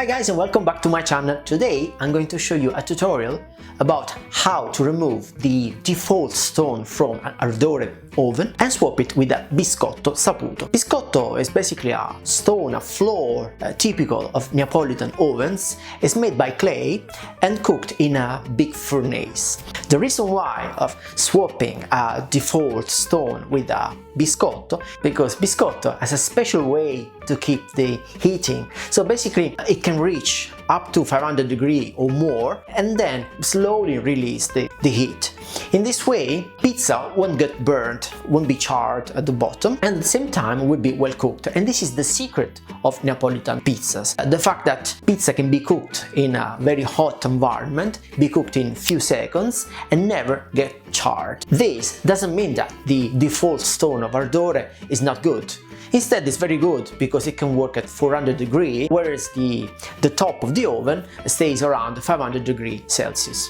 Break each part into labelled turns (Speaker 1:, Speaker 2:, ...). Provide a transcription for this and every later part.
Speaker 1: Hi guys and welcome back to my channel. Today I'm going to show you a tutorial about how to remove the default stone from an Ardore oven and swap it with a Biscotto Saputo. Biscotto is basically a stone, a floor typical of Neapolitan ovens. It's made by clay and cooked in a big furnace. The reason why of swapping a default stone with a Biscotto, because Biscotto has a special way to keep the heating. So basically it can reach up to 500 degrees or more and then slowly release the heat. In this way, pizza won't get burnt, won't be charred at the bottom, and at the same time will be well cooked. And this is the secret of Neapolitan pizzas. The fact that pizza can be cooked in a very hot environment, be cooked in few seconds, and never get charred. This doesn't mean that the default stone of Ardore is not good. Instead, it's very good because it can work at 400 degrees, whereas the top of the oven stays around 500 degrees Celsius.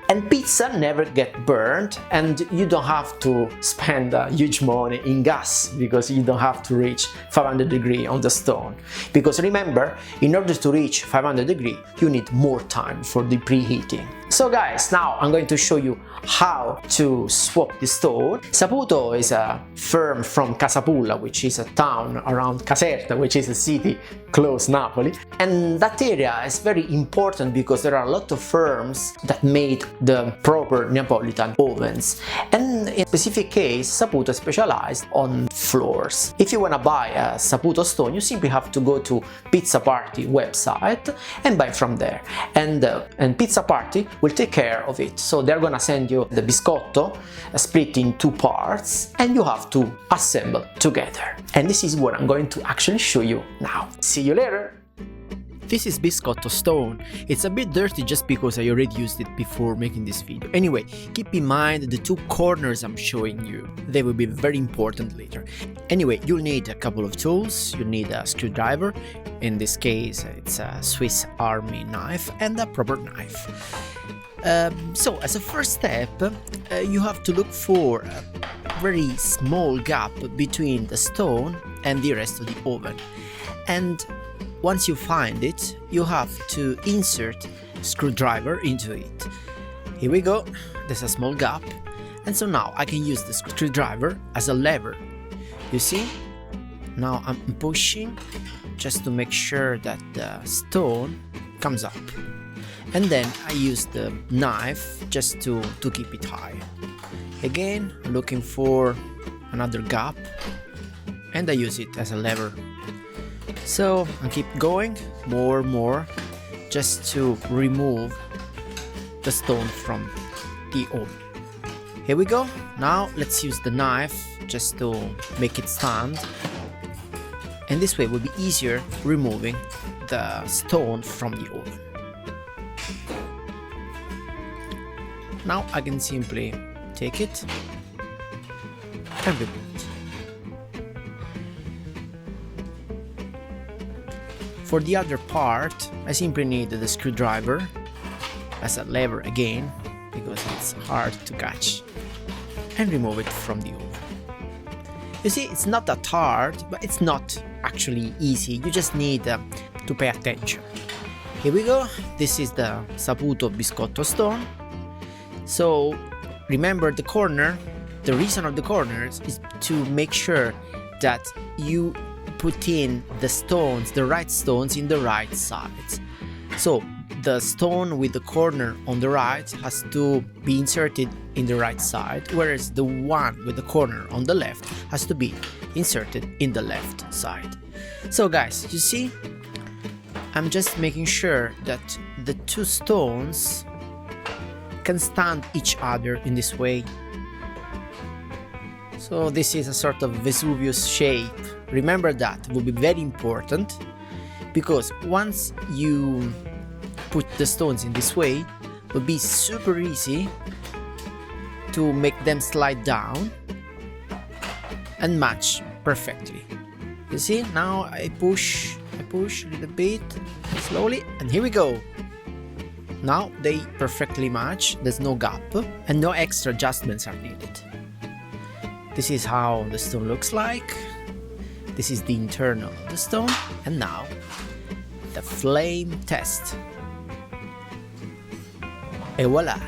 Speaker 1: And pizza never get burned, and you don't have to spend huge money in gas because you don't have to reach 500 degrees on the stone. Because remember, in order to reach 500 degrees, you need more time for the preheating. So guys, now I'm going to show you how to swap the stone. Saputo is a firm from Casapulla, which is a town around Caserta, which is a city close Napoli. And that area is very important because there are a lot of firms that made the proper Neapolitan ovens. And in a specific case, Saputo specialized on floors. If you want to buy a Saputo stone, you simply have to go to Pizza Party website and buy from there. And Pizza Party will take care of it. So they're gonna send you the biscotto split in two parts and you have to assemble together. And this is what I'm going to actually show you now. See you later! This is biscotto stone. It's a bit dirty just because I already used it before making this video. Anyway, keep in mind the two corners I'm showing you. They will be very important later. Anyway, you'll need a couple of tools. You'll need a screwdriver. In this case, it's a Swiss Army knife and a proper knife. So as a first step, you have to look for a very small gap between the stone and the rest of the oven. And once you find it, you have to insert screwdriver into it. Here we go, there's a small gap, and so now I can use the screwdriver as a lever. You see? Now I'm pushing just to make sure that the stone comes up. And then I use the knife just to keep it high. Again, looking for another gap, and I use it as a lever. So I keep going more just to remove the stone from the oven. Here we go. Now let's use the knife just to make it stand, and this way it will be easier removing the stone from the oven. Now I can simply take it and remove it. For the other part, I simply need the screwdriver as a lever again, because it's hard to catch, and remove it from the oven. You see, it's not that hard, but it's not actually easy. You just need to pay attention. Here we go. This is the Saputo Biscotto stone. So remember the corner. The reason of the corners is to make sure that you put in the stones, the right stones, in the right sides. So the stone with the corner on the right has to be inserted in the right side, whereas the one with the corner on the left has to be inserted in the left side. So guys, you see, I'm just making sure that the two stones can stand each other in this way. So this is a sort of Vesuvius shape. Remember that will be very important, because once you put the stones in this way, it will be super easy to make them slide down and match perfectly. You see, now I push a little bit slowly, and here we go. Now they perfectly match, there's no gap, and no extra adjustments are needed. This is how the stone looks like. This is the internal of the stone, and now the flame test. And voila!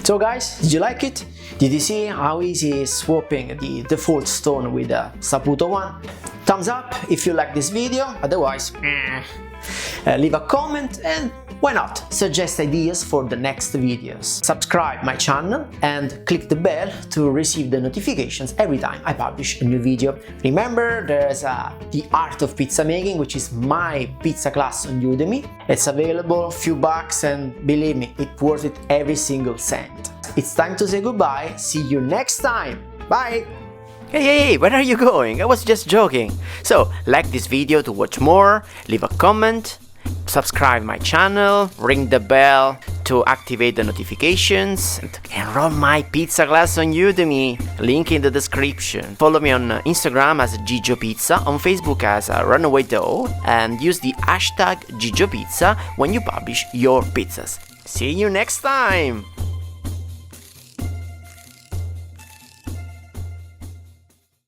Speaker 1: So guys, did you like it? Did you see how easy is swapping the default stone with the Saputo one? Thumbs up if you like this video, otherwise leave a comment and why not suggest ideas for the next videos. Subscribe my channel and click the bell to receive the notifications every time I publish a new video. Remember, there's the art of pizza making, which is my pizza class on Udemy. It's available, few bucks, and believe me, it's worth it every single cent. It's time to say goodbye. See you next time. Bye!
Speaker 2: Hey, where are you going? I was just joking. So, like this video to watch more, leave a comment, subscribe my channel, ring the bell to activate the notifications, and enroll my pizza class on Udemy, link in the description. Follow me on Instagram as Gigio Pizza, on Facebook as Runaway Dough, and use the hashtag Gigio Pizza when you publish your pizzas. See you next time!